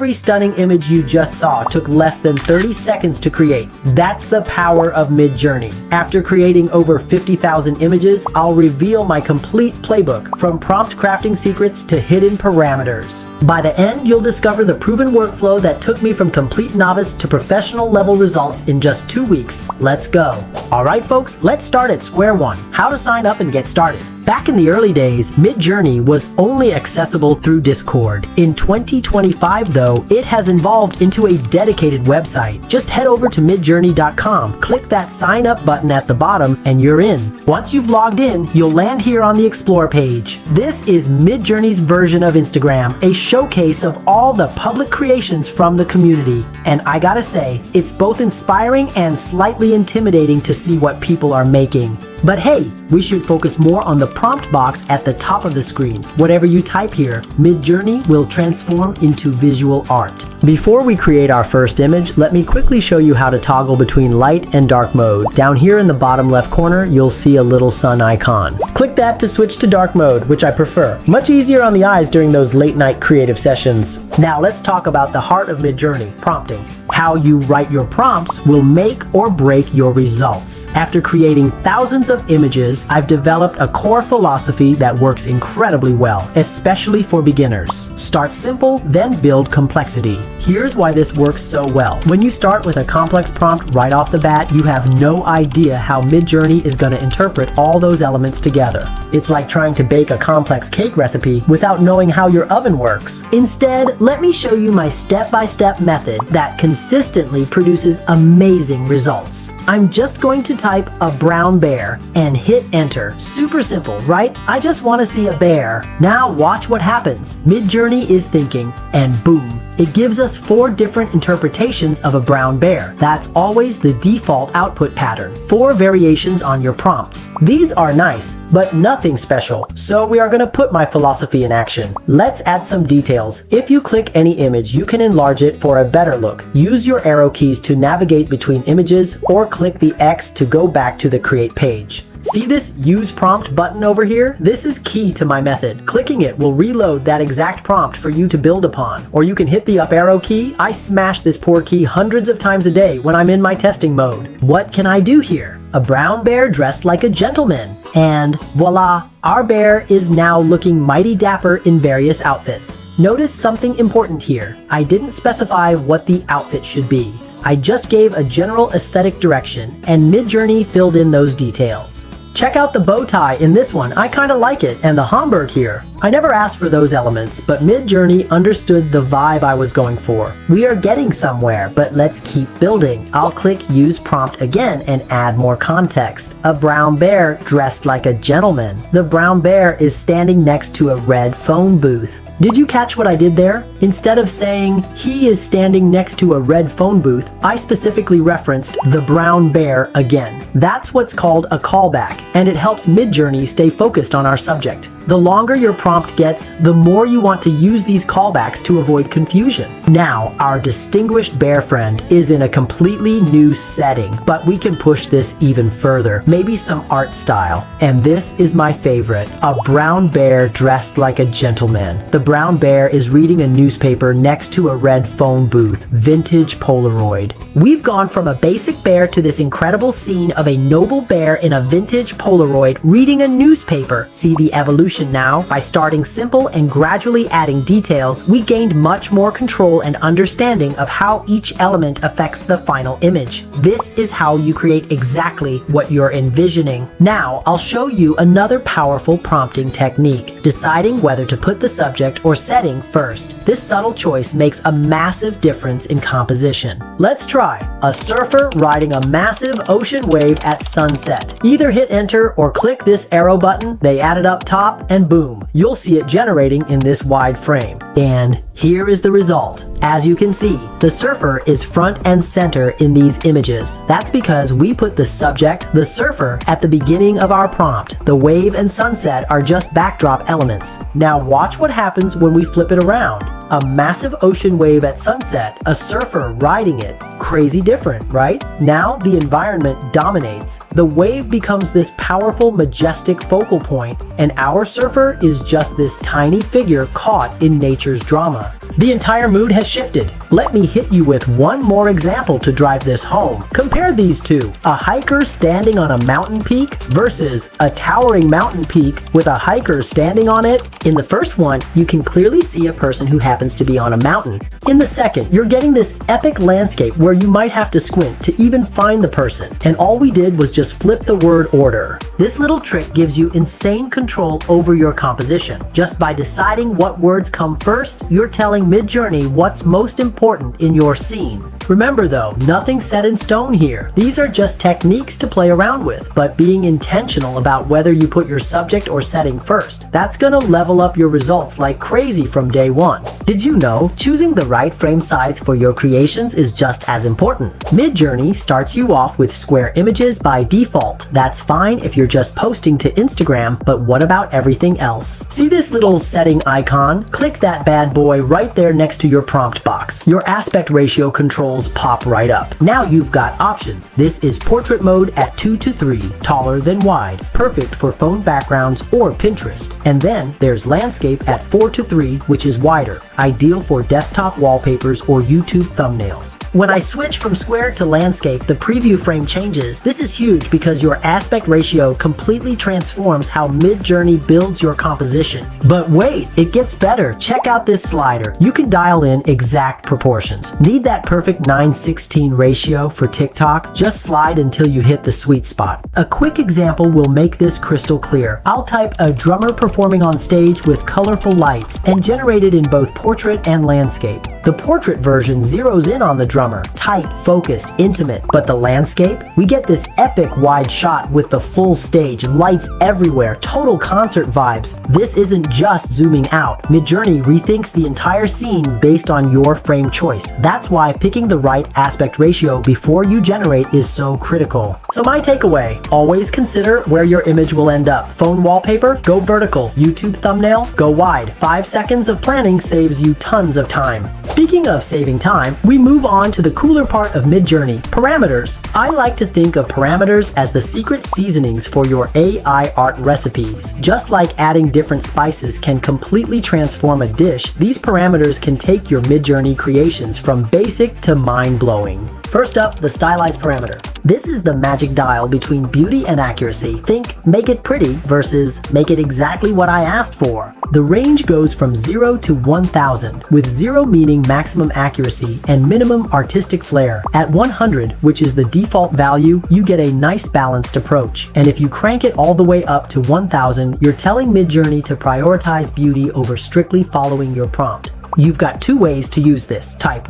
Every stunning image you just saw took less than 30 seconds to create. That's the power of Midjourney. After creating over 50,000 images, I'll reveal my complete playbook, from prompt crafting secrets to hidden parameters. By the end, you'll discover the proven workflow that took me from complete novice to professional level results in just 2 weeks. Let's go. Alright folks, let's start at square one. How to sign up and get started. Back in the early days, Midjourney was only accessible through Discord. In 2025 though, it has evolved into a dedicated website. Just head over to midjourney.com, click that sign up button at the bottom, and you're in. Once you've logged in, you'll land here on the Explore page. This is Midjourney's version of Instagram, a showcase of all the public creations from the community. And I gotta say, it's both inspiring and slightly intimidating to see what people are making. But hey, we should focus more on the prompt box at the top of the screen. Whatever you type here, Midjourney will transform into visual art. Before we create our first image, let me quickly show you how to toggle between light and dark mode. Down here in the bottom left corner, you'll see a little sun icon. Click that to switch to dark mode, which I prefer. Much easier on the eyes during those late night creative sessions. Now let's talk about the heart of Midjourney, prompting. How you write your prompts will make or break your results. After creating thousands of images, I've developed a core philosophy that works incredibly well, especially for beginners. Start simple, then build complexity. Here's why this works so well. When you start with a complex prompt right off the bat, you have no idea how Midjourney is going to interpret all those elements together. It's like trying to bake a complex cake recipe without knowing how your oven works. Instead, let me show you my step-by-step method that consistently produces amazing results. I'm just going to type a brown bear and hit enter. Super simple, right? I just want to see a bear. Now watch what happens. Midjourney is thinking, and boom. It gives us 4 different interpretations of a brown bear. That's always the default output pattern. 4 variations on your prompt. These are nice, but nothing special. So we are going to put my philosophy in action. Let's add some details. If you click any image, you can enlarge it for a better look. Use your arrow keys to navigate between images, or click the X to go back to the create page. See this use prompt button over here? This is key to my method. Clicking it will reload that exact prompt for you to build upon. Or you can hit the up arrow key. I smash this poor key hundreds of times a day when I'm in my testing mode. What can I do here? A brown bear dressed like a gentleman. And voila, our bear is now looking mighty dapper in various outfits. Notice something important here. I didn't specify what the outfit should be. I just gave a general aesthetic direction, and Midjourney filled in those details. Check out the bow tie in this one, I kinda like it, and the Homburg here. I never asked for those elements, but Midjourney understood the vibe I was going for. We are getting somewhere, but let's keep building. I'll click use prompt again and add more context. A brown bear dressed like a gentleman. The brown bear is standing next to a red phone booth. Did you catch what I did there? Instead of saying, he is standing next to a red phone booth, I specifically referenced the brown bear again. That's what's called a callback, and it helps Midjourney stay focused on our subject. The longer your prompt gets, the more you want to use these callbacks to avoid confusion. Now, our distinguished bear friend is in a completely new setting, but we can push this even further. Maybe some art style. And this is my favorite, a brown bear dressed like a gentleman. The brown bear is reading a newspaper next to a red phone booth, vintage Polaroid. We've gone from a basic bear to this incredible scene of a noble bear in a vintage Polaroid reading a newspaper. See the evolution now? By starting simple and gradually adding details, we gained much more control and understanding of how each element affects the final image. This is how you create exactly what you're envisioning. Now, I'll show you another powerful prompting technique, deciding whether to put the subject or setting first. This subtle choice makes a massive difference in composition. Let's try a surfer riding a massive ocean wave at sunset. Either hit enter or click this arrow button. They add it up top, and boom, you'll see it generating in this wide frame. And here is the result. As you can see, the surfer is front and center in these images. That's because we put the subject, the surfer, at the beginning of our prompt. The wave and sunset are just backdrop elements. Now watch what happens when we flip it around. A massive ocean wave at sunset, a surfer riding it. Crazy different, right? Now the environment dominates. The wave becomes this powerful, majestic focal point, and our surfer is just this tiny figure caught in nature's drama. The entire mood has shifted. Let me hit you with one more example to drive this home. Compare these two. A hiker standing on a mountain peak versus a towering mountain peak with a hiker standing on it. In the first one, you can clearly see a person who happens to be on a mountain. In the second, you're getting this epic landscape where you might have to squint to even find the person. And all we did was just flip the word order. This little trick gives you insane control over your composition. Just by deciding what words come first, you're telling Midjourney what's most important in your scene. Remember though, nothing's set in stone here. These are just techniques to play around with, but being intentional about whether you put your subject or setting first. That's gonna level up your results like crazy from day one. Did you know choosing the right frame size for your creations is just as important? Midjourney starts you off with square images by default. That's fine if you're just posting to Instagram, but what about everything else? See this little setting icon? Click that bad boy right there next to your prompt box. Your aspect ratio controls pop right up. Now you've got options. This is portrait mode at 2:3, taller than wide, perfect for phone backgrounds or Pinterest. And then there's landscape at 4:3, which is wider, ideal for desktop wallpapers or YouTube thumbnails. When I switch from square to landscape, the preview frame changes. This is huge because your aspect ratio completely transforms how Midjourney builds your composition. But wait, it gets better. Check out this slider. You can dial in exact proportions. Need that perfect 9:16 ratio for TikTok? Just slide until you hit the sweet spot. A quick example will make this crystal clear. I'll type a drummer performing on stage with colorful lights and generate it in both portrait and landscape. The portrait version zeroes in on the drummer, tight, focused, intimate, but the landscape? We get this epic wide shot with the full stage, lights everywhere, total concert vibes. This isn't just zooming out. Midjourney rethinks the entire scene based on your frame choice. That's why picking the right aspect ratio before you generate is so critical. So my takeaway, always consider where your image will end up. Phone wallpaper? Go vertical. YouTube thumbnail? Go wide. 5 seconds of planning saves you tons of time. Speaking of saving time, we move on to the cooler part of Midjourney, parameters. I like to think of parameters as the secret seasonings for your AI art recipes. Just like adding different spices can completely transform a dish, these parameters can take your Midjourney creations from basic to mind-blowing. First up, the stylize parameter. This is the magic dial between beauty and accuracy. Think make it pretty versus make it exactly what I asked for. The range goes from 0 to 1000, with 0 meaning maximum accuracy and minimum artistic flair. At 100, which is the default value, you get a nice balanced approach. And if you crank it all the way up to 1000, you're telling Midjourney to prioritize beauty over strictly following your prompt. You've got two ways to use this. Type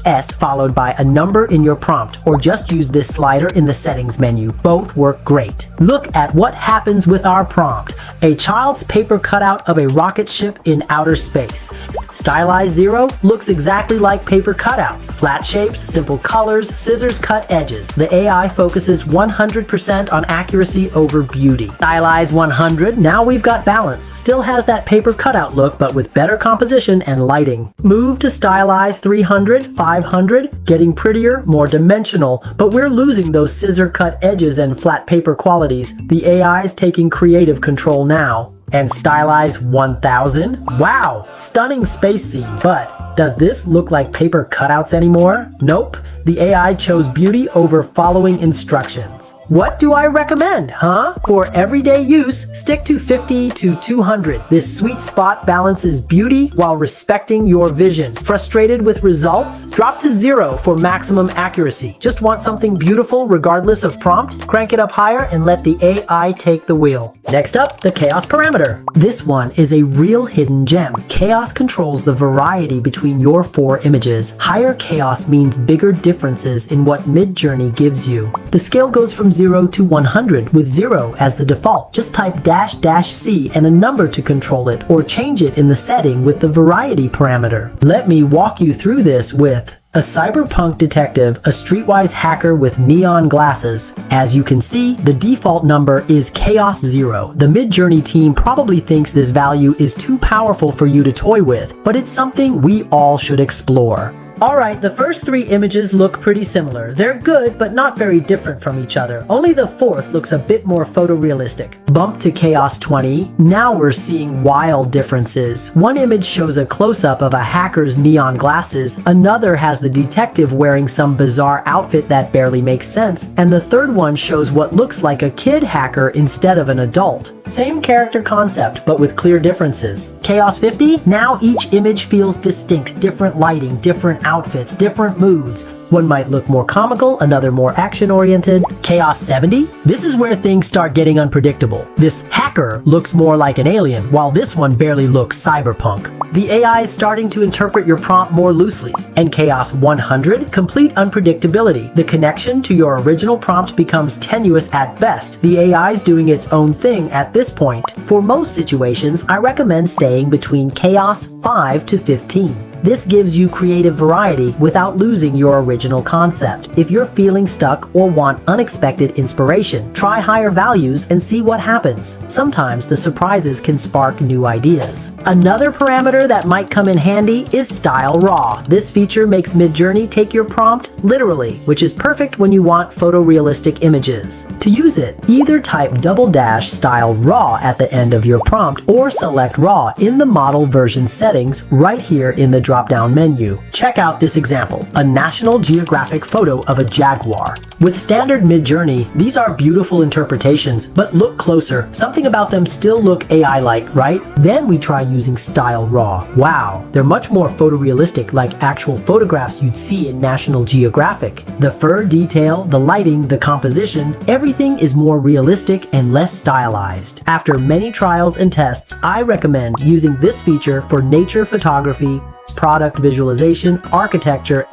~S followed by a number in your prompt, or just use this slider in the settings menu. Both work great. Look at what happens with our prompt. A child's paper cutout of a rocket ship in outer space. Stylize 0 looks exactly like paper cutouts. Flat shapes, simple colors, scissors cut edges. The AI focuses 100% on accuracy over beauty. Stylize 100, now we've got balance. Still has that paper cutout look, but with better composition and lighting. Move to stylize 300, 500, getting prettier, more dimensional, but we're losing those scissor cut edges and flat paper qualities. The AI is taking creative control now. And stylize 1000? Wow, stunning space scene, but does this look like paper cutouts anymore? Nope, the AI chose beauty over following instructions. What do I recommend, huh? For everyday use, stick to 50 to 200. This sweet spot balances beauty while respecting your vision. Frustrated with results? Drop to 0 for maximum accuracy. Just want something beautiful regardless of prompt? Crank it up higher and let the AI take the wheel. Next up, the chaos parameter. This one is a real hidden gem. Chaos controls the variety between your 4 images. Higher chaos means bigger differences in what Midjourney gives you. The scale goes from 0 to 100 with 0 as the default. Just type --C and a number to control it, or change it in the setting with the variety parameter. Let me walk you through this with A cyberpunk detective, a streetwise hacker with neon glasses. As you can see, the default number is Chaos 0. The Midjourney team probably thinks this value is too powerful for you to toy with, but it's something we all should explore. Alright, the first 3 images look pretty similar. They're good, but not very different from each other. Only the 4th looks a bit more photorealistic. Bump to Chaos 20. Now we're seeing wild differences. One image shows a close-up of a hacker's neon glasses, another has the detective wearing some bizarre outfit that barely makes sense, and the third one shows what looks like a kid hacker instead of an adult. Same character concept, but with clear differences. Chaos 50. Now each image feels distinct, different lighting, different outfits, different moods. One might look more comical, another more action-oriented. Chaos 70? This is where things start getting unpredictable. This hacker looks more like an alien, while this one barely looks cyberpunk. The AI is starting to interpret your prompt more loosely. And Chaos 100? Complete unpredictability. The connection to your original prompt becomes tenuous at best. The AI is doing its own thing at this point. For most situations, I recommend staying between Chaos 5 to 15. This gives you creative variety without losing your original concept. If you're feeling stuck or want unexpected inspiration, try higher values and see what happens. Sometimes the surprises can spark new ideas. Another parameter that might come in handy is Style Raw. This feature makes Midjourney take your prompt literally, which is perfect when you want photorealistic images. To use it, either type _Style Raw at the end of your prompt or select Raw in the model version settings right here in the drop-down menu. Check out this example, a National Geographic photo of a jaguar. With standard Midjourney, these are beautiful interpretations, but look closer. Something about them still look AI-like, right? Then we try using Style Raw. Wow, they're much more photorealistic, like actual photographs you'd see in National Geographic. The fur detail, the lighting, the composition, everything is more realistic and less stylized. After many trials and tests, I recommend using this feature for nature photography, product visualization, architecture,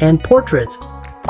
and portraits,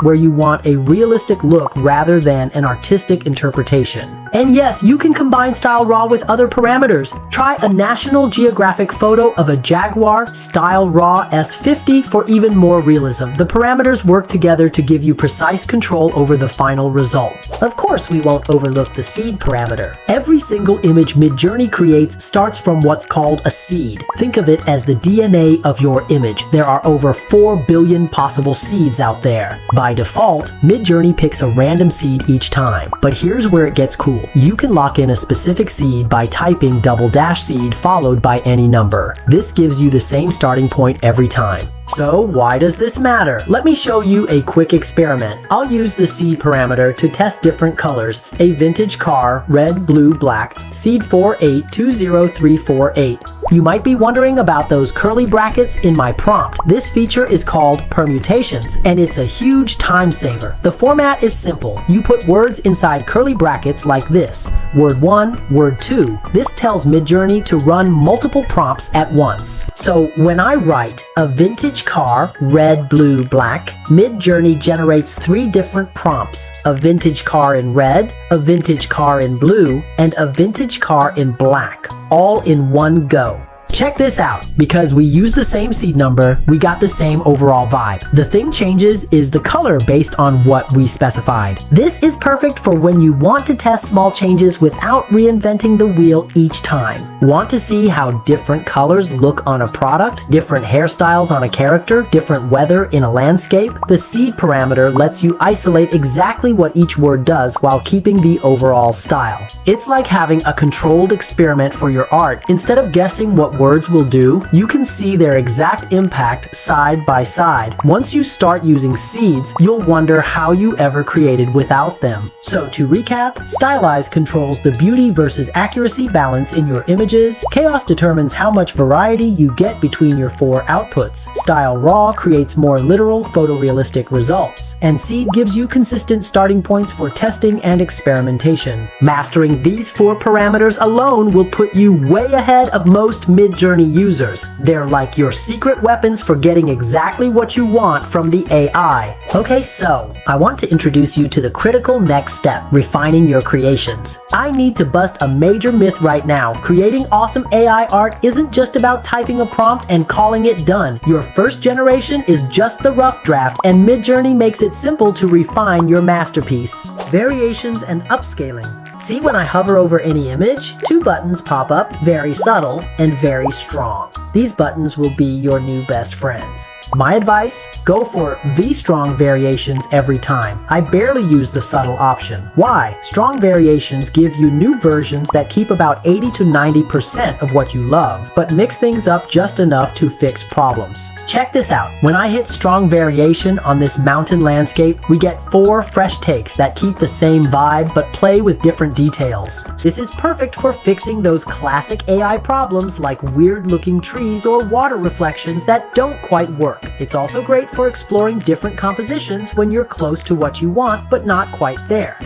where you want a realistic look rather than an artistic interpretation. And yes, you can combine Style Raw with other parameters. Try a National Geographic photo of a jaguar, Style Raw S50 for even more realism. The parameters work together to give you precise control over the final result. Of course, we won't overlook the seed parameter. Every single image Midjourney creates starts from what's called a seed. Think of it as the DNA of your image. There are over 4 billion possible seeds out there. By default, Midjourney picks a random seed each time. But here's where it gets cool. You can lock in a specific seed by typing _seed followed by any number. This gives you the same starting point every time. So why does this matter? Let me show you a quick experiment. I'll use the seed parameter to test different colors. A vintage car, red, blue, black, seed 4820348. You might be wondering about those curly brackets in my prompt. This feature is called permutations, and it's a huge time saver. The format is simple. You put words inside curly brackets like this. Word 1, word 2. This tells Midjourney to run multiple prompts at once. So when I write a vintage car, red, blue, black, Midjourney generates 3 different prompts. A vintage car in red, a vintage car in blue, and a vintage car in black, all in one go. Check this out. Because we use the same seed number, we got the same overall vibe. The thing changes is the color based on what we specified. This is perfect for when you want to test small changes without reinventing the wheel each time. Want to see how different colors look on a product, different hairstyles on a character, different weather in a landscape? The seed parameter lets you isolate exactly what each word does while keeping the overall style. It's like having a controlled experiment for your art. Instead of guessing what words will do, you can see their exact impact side by side. Once you start using seeds, you'll wonder how you ever created without them. So to recap, Stylize controls the beauty versus accuracy balance in your images. Chaos determines how much variety you get between your 4 outputs. Style Raw creates more literal, photorealistic results. And Seed gives you consistent starting points for testing and experimentation. Mastering these 4 parameters alone will put you way ahead of most mid Midjourney users. They're like your secret weapons for getting exactly what you want from the AI. Okay, so I want to introduce you to the critical next step, refining your creations. I need to bust a major myth right now. Creating awesome AI art isn't just about typing a prompt and calling it done. Your first generation is just the rough draft, and Midjourney makes it simple to refine your masterpiece. Variations and upscaling. See, when I hover over any image, two buttons pop up, very subtle and very strong. These buttons will be your new best friends. My advice? Go for V-strong variations every time. I barely use the subtle option. Why? Strong variations give you new versions that keep about 80 to 90% of what you love, but mix things up just enough to fix problems. Check this out. When I hit strong variation on this mountain landscape, we get 4 fresh takes that keep the same vibe but play with different details. This is perfect for fixing those classic AI problems like weird-looking trees or water reflections that don't quite work. It's also great for exploring different compositions when you're close to what you want but not quite there.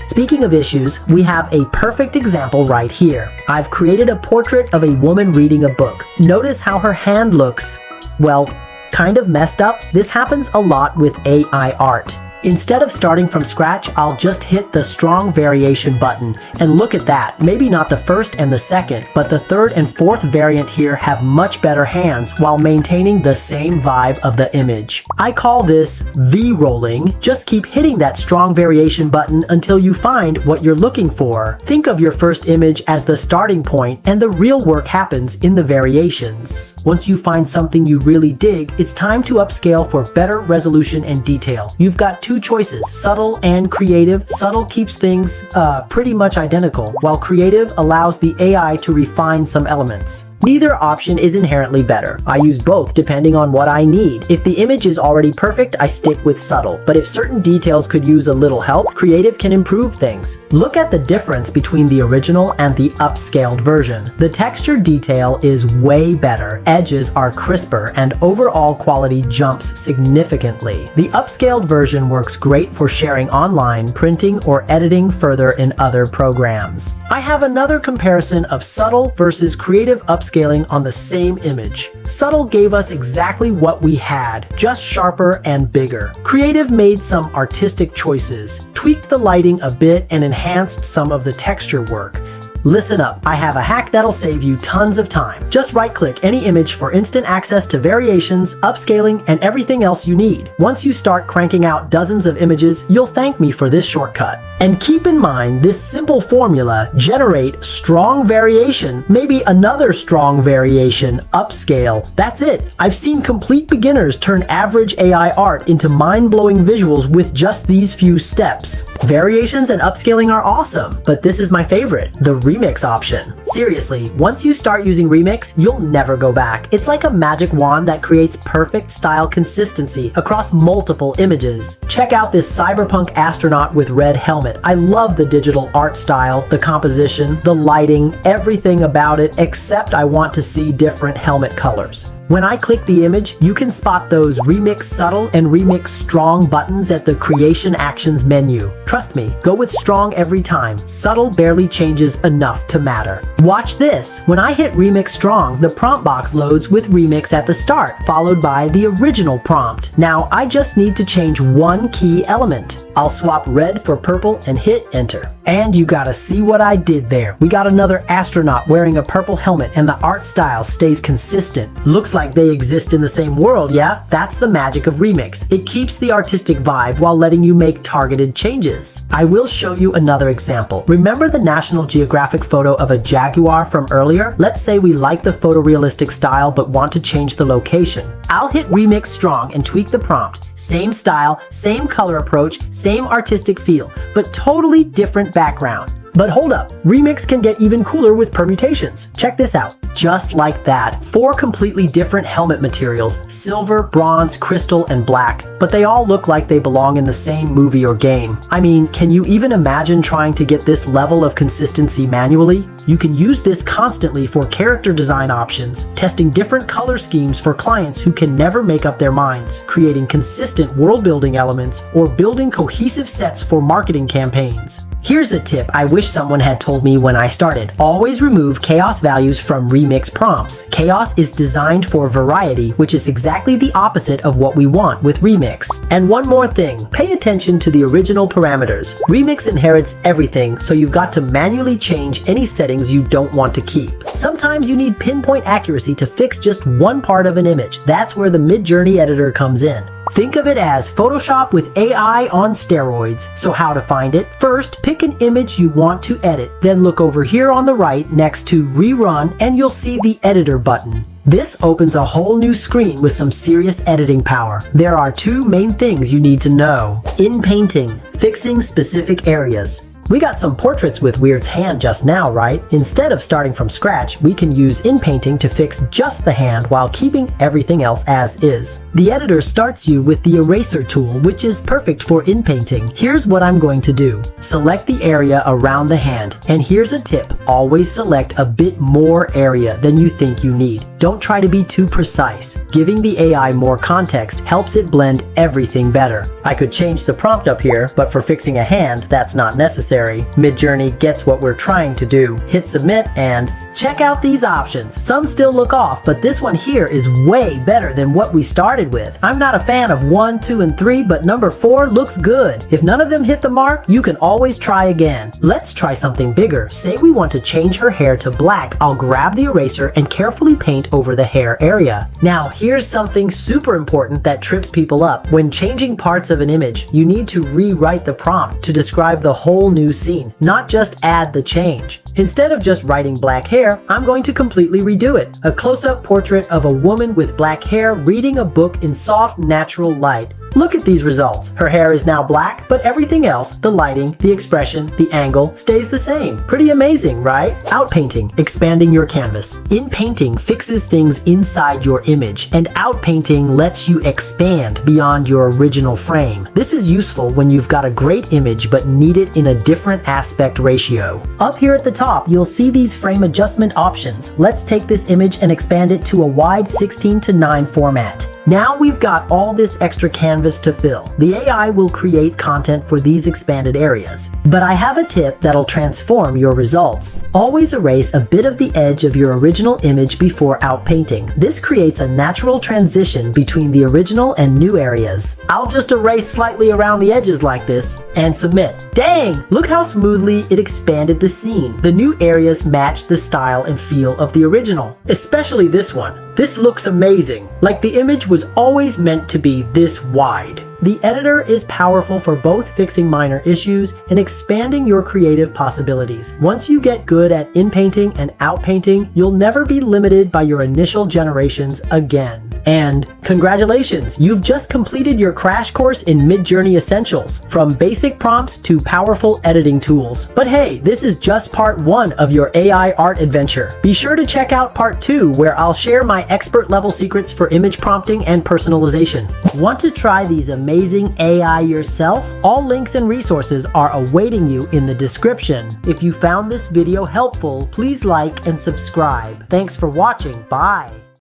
Speaking of issues, we have a perfect example right here. I've created a portrait of a woman reading a book. Notice how her hand looks, well, kind of messed up. This happens a lot with AI art. Instead of starting from scratch, I'll just hit the strong variation button, and look at that. Maybe not the first and the second, but the third and fourth variant here have much better hands while maintaining the same vibe of the image. I call this V-rolling. Just keep hitting that strong variation button until you find what you're looking for. Think of your first image as the starting point, and the real work happens in the variations. Once you find something you really dig, it's time to upscale for better resolution and detail. You've got 2 choices, subtle and creative. Subtle keeps things pretty much identical, while creative allows the AI to refine some elements. Neither option is inherently better. I use both depending on what I need. If the image is already perfect, I stick with subtle. But if certain details could use a little help, creative can improve things. Look at the difference between the original and the upscaled version. The texture detail is way better, edges are crisper, and overall quality jumps significantly. The upscaled version works great for sharing online, printing, or editing further in other programs. I have another comparison of subtle versus creative upscaling on the same image. Subtle gave us exactly what we had, just sharper and bigger. Creative made some artistic choices, tweaked the lighting a bit, and enhanced some of the texture work. Listen up, I have a hack that'll save you tons of time. Just right-click any image for instant access to variations, upscaling, and everything else you need. Once you start cranking out dozens of images, you'll thank me for this shortcut. And keep in mind this simple formula: generate strong variation, maybe another strong variation, upscale. That's it. I've seen complete beginners turn average AI art into mind-blowing visuals with just these few steps. Variations and upscaling are awesome, but this is my favorite, the remix option. Seriously, once you start using remix, you'll never go back. It's like a magic wand that creates perfect style consistency across multiple images. Check out this cyberpunk astronaut with red helmet. I love the digital art style, the composition, the lighting, everything about it, except I want to see different helmet colors. When I click the image, you can spot those Remix Subtle and Remix Strong buttons at the Creation Actions menu. Trust me, go with Strong every time. Subtle barely changes enough to matter. Watch this! When I hit Remix Strong, the prompt box loads with Remix at the start, followed by the original prompt. Now I just need to change one key element. I'll swap red for purple and hit enter. And you gotta see what I did there. We got another astronaut wearing a purple helmet, and the art style stays consistent. Looks like they exist in the same world, yeah? That's the magic of Remix. It keeps the artistic vibe while letting you make targeted changes. I will show you another example. Remember the National Geographic photo of a jaguar from earlier? Let's say we like the photorealistic style but want to change the location. I'll hit Remix Strong and tweak the prompt. Same style, same color approach, same artistic feel, but totally different background. But hold up, Remix can get even cooler with permutations. Check this out. Just like that, 4 completely different helmet materials: silver, bronze, crystal, and black. But they all look like they belong in the same movie or game. I mean, can you even imagine trying to get this level of consistency manually? You can use this constantly for character design options, testing different color schemes for clients who can never make up their minds, creating consistent world-building elements, or building cohesive sets for marketing campaigns. Here's a tip I wish someone had told me when I started. Always remove chaos values from remix prompts. Chaos is designed for variety, which is exactly the opposite of what we want with remix. And one more thing, pay attention to the original parameters. Remix inherits everything, so you've got to manually change any settings you don't want to keep. Sometimes you need pinpoint accuracy to fix just one part of an image. That's where the Midjourney editor comes in. Think of it as Photoshop with AI on steroids. So how to find it? First, pick an image you want to edit. Then look over here on the right next to Rerun and you'll see the Editor button. This opens a whole new screen with some serious editing power. There are two main things you need to know. In painting, fixing specific areas. We got some portraits with Weird's hand just now, right? Instead of starting from scratch, we can use in-painting to fix just the hand while keeping everything else as is. The editor starts you with the eraser tool, which is perfect for in-painting. Here's what I'm going to do. Select the area around the hand, and here's a tip. Always select a bit more area than you think you need. Don't try to be too precise. Giving the AI more context helps it blend everything better. I could change the prompt up here, but for fixing a hand, that's not necessary. Midjourney gets what we're trying to do. Hit submit and check out these options. Some still look off, but this one here is way better than what we started with. I'm not a fan of 1, 2, and 3, but number 4 looks good. If none of them hit the mark, you can always try again. Let's try something bigger. Say we want to change her hair to black. I'll grab the eraser and carefully paint over the hair area. Now, here's something super important that trips people up. When changing parts of an image, you need to rewrite the prompt to describe the whole new scene, not just add the change. Instead of just writing black hair, I'm going to completely redo it. A close-up portrait of a woman with black hair reading a book in soft, natural light. Look at these results. Her hair is now black, but everything else, the lighting, the expression, the angle, stays the same. Pretty amazing, right? Outpainting, expanding your canvas. In-painting fixes things inside your image, and outpainting lets you expand beyond your original frame. This is useful when you've got a great image but need it in a different aspect ratio. Up here at the top, you'll see these frame adjustment options. Let's take this image and expand it to a wide 16:9 format. Now we've got all this extra canvas to fill. The AI will create content for these expanded areas. But I have a tip that'll transform your results. Always erase a bit of the edge of your original image before outpainting. This creates a natural transition between the original and new areas. I'll just erase slightly around the edges like this and submit. Dang! Look how smoothly it expanded the scene. The new areas match the style and feel of the original, especially this one. This looks amazing, like the image was always meant to be this wide. The editor is powerful for both fixing minor issues and expanding your creative possibilities. Once you get good at in-painting and out-painting, you'll never be limited by your initial generations again. And congratulations, you've just completed your crash course in Midjourney Essentials, from basic prompts to powerful editing tools. But hey, this is just part 1 of your AI art adventure. Be sure to check out part 2, where I'll share my expert level secrets for image prompting and personalization. Want to try these amazing AI yourself? All links and resources are awaiting you in the description. If you found this video helpful, please like and subscribe. Thanks for watching. Bye.